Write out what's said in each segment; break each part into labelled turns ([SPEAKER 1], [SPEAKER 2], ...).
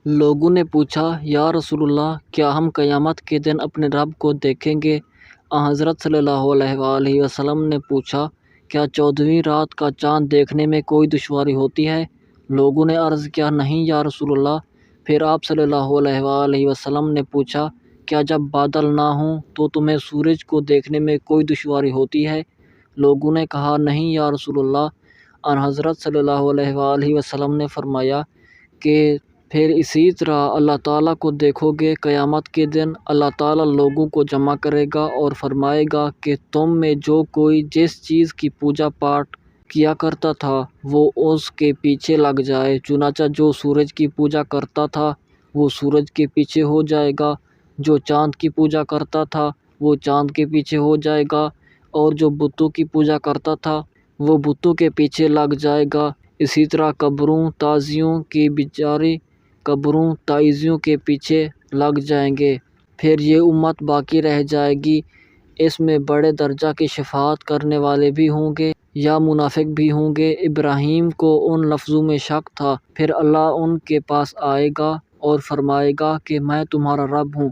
[SPEAKER 1] لوگوں نے پوچھا، یا رسول اللہ، کیا ہم قیامت کے دن اپنے رب کو دیکھیں گے؟ حضرت صلی اللہ علیہ وآلہ وسلم نے پوچھا، کیا 14ویں رات کا چاند دیکھنے میں کوئی دشواری ہوتی ہے؟ لوگوں نے عرض کیا، نہیں یا رسول اللہ۔ پھر آپ صلی اللہ علیہ وآلہ وسلم نے پوچھا، کیا جب بادل نہ ہوں تو تمہیں سورج کو دیکھنے میں کوئی دشواری ہوتی ہے؟ لوگوں نے کہا، نہیں یا رسول اللہ۔ حضرت صلی اللہ علیہ وآلہ وسلم نے فرمایا کہ پھر اسی طرح اللہ تعالیٰ کو دیکھو گے۔ قیامت کے دن اللہ تعالیٰ لوگوں کو جمع کرے گا اور فرمائے گا کہ تم میں جو کوئی جس چیز کی پوجا پاٹ کیا کرتا تھا وہ اس کے پیچھے لگ جائے۔ چنانچہ جو سورج کی پوجا کرتا تھا وہ سورج کے پیچھے ہو جائے گا، جو چاند کی پوجا کرتا تھا وہ چاند کے پیچھے ہو جائے گا، اور جو بتوں کی پوجا کرتا تھا وہ بتوں کے پیچھے لگ جائے گا۔ اسی طرح قبروں تعزیوں کی بیچاری قبروں تعزیوں کے پیچھے لگ جائیں گے۔ پھر یہ امت باقی رہ جائے گی، اس میں بڑے درجہ کے شفاعت کرنے والے بھی ہوں گے یا منافق بھی ہوں گے۔ ابراہیم کو ان لفظوں میں شک تھا، پھر اللہ ان کے پاس آئے گا اور فرمائے گا کہ میں تمہارا رب ہوں۔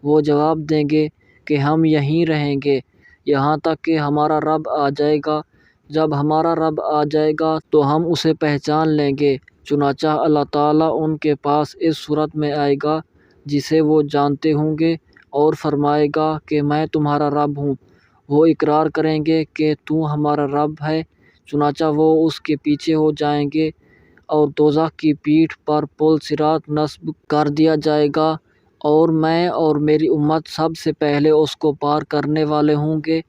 [SPEAKER 1] وہ جواب دیں گے کہ ہم یہیں رہیں گے یہاں تک کہ ہمارا رب آ جائے گا۔ جب ہمارا رب آ جائے گا تو ہم اسے پہچان لیں گے۔ چنانچہ اللہ تعالیٰ ان کے پاس اس صورت میں آئے گا جسے وہ جانتے ہوں گے اور فرمائے گا کہ میں تمہارا رب ہوں۔ وہ اقرار کریں گے کہ تو ہمارا رب ہے۔ چنانچہ وہ اس کے پیچھے ہو جائیں گے اور دوزخ کی پیٹھ پر پل صراط نصب کر دیا جائے گا، اور میں اور میری امت سب سے پہلے اس کو پار کرنے والے ہوں گے۔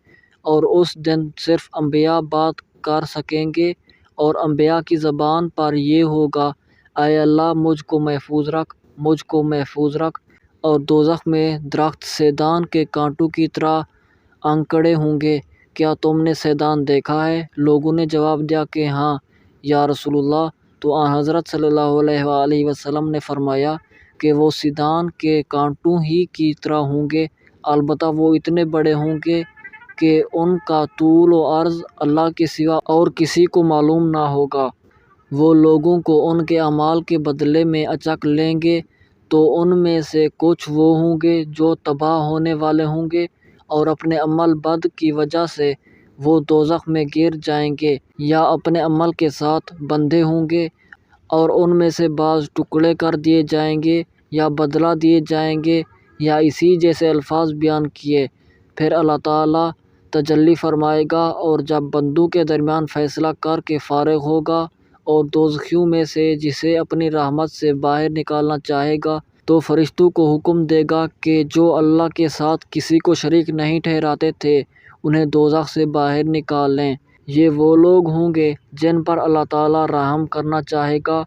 [SPEAKER 1] اور اس دن صرف انبیاء بات کر سکیں گے، اور انبیاء کی زبان پر یہ ہوگا، اے اللہ مجھ کو محفوظ رکھ، مجھ کو محفوظ رکھ۔ اور دوزخ میں درخت سیدان کے کانٹوں کی طرح انکڑے ہوں گے۔ کیا تم نے سیدان دیکھا ہے؟ لوگوں نے جواب دیا کہ ہاں یا رسول اللہ۔ تو حضرت صلی اللہ علیہ وآلہ وسلم نے فرمایا کہ وہ سیدان کے کانٹوں ہی کی طرح ہوں گے، البتہ وہ اتنے بڑے ہوں گے کہ ان کا طول و عرض اللہ کے سوا اور کسی کو معلوم نہ ہوگا۔ وہ لوگوں کو ان کے اعمال کے بدلے میں اچک لیں گے، تو ان میں سے کچھ وہ ہوں گے جو تباہ ہونے والے ہوں گے، اور اپنے عمل بد کی وجہ سے وہ دوزخ میں گر جائیں گے، یا اپنے عمل کے ساتھ بندھے ہوں گے، اور ان میں سے بعض ٹکڑے کر دیے جائیں گے یا بدلہ دیے جائیں گے، یا اسی جیسے الفاظ بیان کیے۔ پھر اللہ تعالیٰ تجلی فرمائے گا، اور جب بندوں کے درمیان فیصلہ کر کے فارغ ہوگا، اور دوزخیوں میں سے جسے اپنی رحمت سے باہر نکالنا چاہے گا تو فرشتوں کو حکم دے گا کہ جو اللہ کے ساتھ کسی کو شریک نہیں ٹھہراتے تھے انہیں دوزخ سے باہر نکال لیں۔ یہ وہ لوگ ہوں گے جن پر اللہ تعالیٰ رحم کرنا چاہے گا،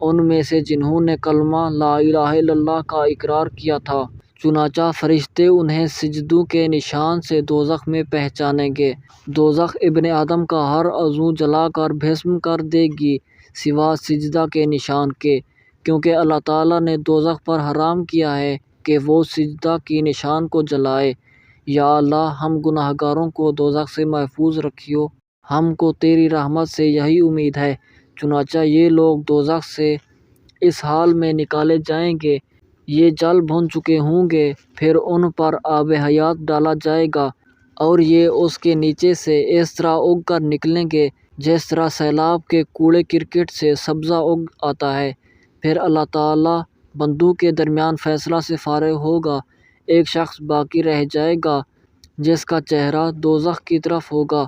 [SPEAKER 1] ان میں سے جنہوں نے کلمہ لا الہ الا اللہ کا اقرار کیا تھا۔ چنانچہ فرشتے انہیں سجدوں کے نشان سے دوزخ میں پہچانیں گے۔ دوزخ ابن آدم کا ہر عضو جلا کر بھسم کر دے گی سوا سجدہ کے نشان کے، کیونکہ اللہ تعالیٰ نے دوزخ پر حرام کیا ہے کہ وہ سجدہ کی نشان کو جلائے۔ یا اللہ، ہم گناہ گاروں کو دوزخ سے محفوظ رکھیو، ہم کو تیری رحمت سے یہی امید ہے۔ چنانچہ یہ لوگ دوزخ سے اس حال میں نکالے جائیں گے، یہ جل بھن چکے ہوں گے، پھر ان پر آب حیات ڈالا جائے گا، اور یہ اس کے نیچے سے اس طرح اگ کر نکلیں گے جس طرح سیلاب کے کوڑے کرکٹ سے سبزہ اگ آتا ہے۔ پھر اللہ تعالیٰ بندوں کے درمیان فیصلہ سے فارغ ہوگا، ایک شخص باقی رہ جائے گا جس کا چہرہ دوزخ کی طرف ہوگا۔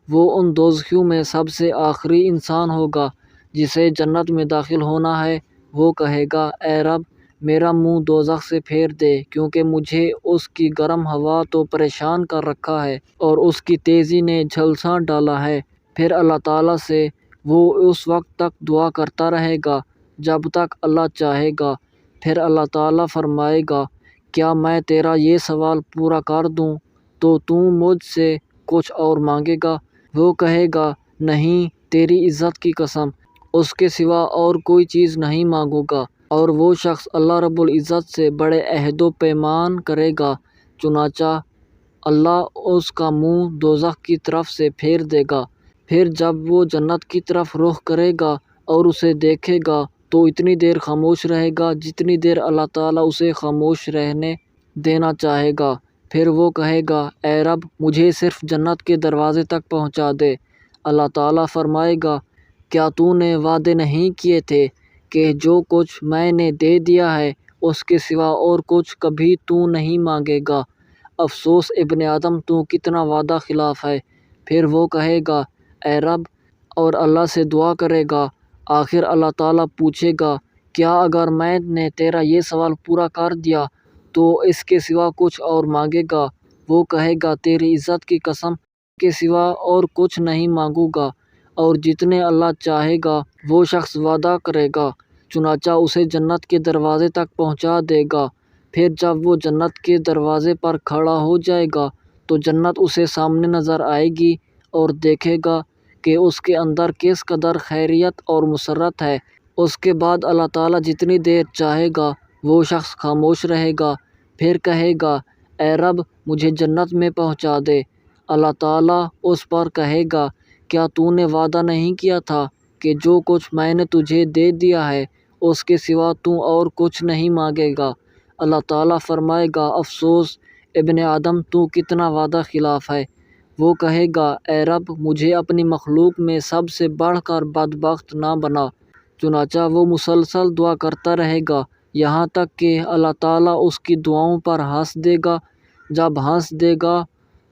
[SPEAKER 1] وہ ان دوزخیوں میں سب سے آخری انسان ہوگا جسے جنت میں داخل ہونا ہے۔ وہ کہے گا، اے رب، میرا منہ دوزخ سے پھیر دے، کیونکہ مجھے اس کی گرم ہوا تو پریشان کر رکھا ہے اور اس کی تیزی نے جھلسا ڈالا ہے۔ پھر اللہ تعالیٰ سے وہ اس وقت تک دعا کرتا رہے گا جب تک اللہ چاہے گا۔ پھر اللہ تعالیٰ فرمائے گا، کیا میں تیرا یہ سوال پورا کر دوں تو مجھ سے کچھ اور مانگے گا؟ وہ کہے گا، نہیں، تیری عزت کی قسم، اس کے سوا اور کوئی چیز نہیں مانگوں گا۔ اور وہ شخص اللہ رب العزت سے بڑے عہد و پیمان کرے گا، چنانچہ اللہ اس کا منہ دوزخ کی طرف سے پھیر دے گا۔ پھر جب وہ جنت کی طرف رخ کرے گا اور اسے دیکھے گا تو اتنی دیر خاموش رہے گا جتنی دیر اللہ تعالیٰ اسے خاموش رہنے دینا چاہے گا۔ پھر وہ کہے گا اے رب مجھے صرف جنت کے دروازے تک پہنچا دے۔ اللہ تعالیٰ فرمائے گا کیا تو نے وعدے نہیں کیے تھے کہ جو کچھ میں نے دے دیا ہے اس کے سوا اور کچھ کبھی تو نہیں مانگے گا۔ افسوس ابن آدم تو کتنا وعدہ خلاف ہے۔ پھر وہ کہے گا اے رب اور اللہ سے دعا کرے گا۔ آخر اللہ تعالیٰ پوچھے گا کیا اگر میں نے تیرا یہ سوال پورا کر دیا تو اس کے سوا کچھ اور مانگے گا؟ وہ کہے گا تیری عزت کی قسم کے سوا اور کچھ نہیں مانگوں گا۔ اور جتنے اللہ چاہے گا وہ شخص وعدہ کرے گا، چنانچہ اسے جنت کے دروازے تک پہنچا دے گا۔ پھر جب وہ جنت کے دروازے پر کھڑا ہو جائے گا تو جنت اسے سامنے نظر آئے گی اور دیکھے گا کہ اس کے اندر کس قدر خیریت اور مسرت ہے۔ اس کے بعد اللہ تعالیٰ جتنی دیر چاہے گا وہ شخص خاموش رہے گا، پھر کہے گا اے رب مجھے جنت میں پہنچا دے۔ اللہ تعالیٰ اس پر کہے گا کیا تو نے وعدہ نہیں کیا تھا کہ جو کچھ میں نے تجھے دے دیا ہے اس کے سوا تو اور کچھ نہیں مانگے گا؟ اللہ تعالیٰ فرمائے گا افسوس ابن آدم تو کتنا وعدہ خلاف ہے۔ وہ کہے گا اے رب مجھے اپنی مخلوق میں سب سے بڑھ کر بدبخت نہ بنا۔ چنانچہ وہ مسلسل دعا کرتا رہے گا یہاں تک کہ اللہ تعالیٰ اس کی دعاؤں پر ہنس دے گا۔ جب ہنس دے گا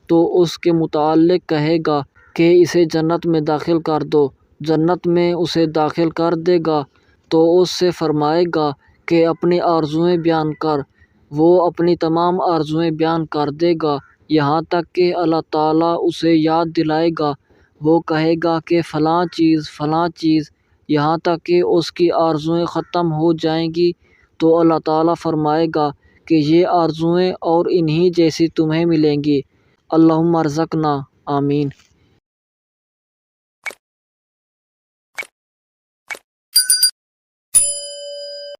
[SPEAKER 1] تو اس کے متعلق کہے گا کہ اسے جنت میں داخل کر دو۔ جنت میں اسے داخل کر دے گا تو اس سے فرمائے گا کہ اپنی آرزوئیں بیان کر۔ وہ اپنی تمام آرزوئیں بیان کر دے گا یہاں تک کہ اللہ تعالیٰ اسے یاد دلائے گا۔ وہ کہے گا کہ فلاں چیز یہاں تک کہ اس کی آرزوئیں ختم ہو جائیں گی تو اللہ تعالیٰ فرمائے گا کہ یہ آرزوئیں اور انہی جیسی تمہیں ملیں گی۔ اللہم ارزقنا، آمین۔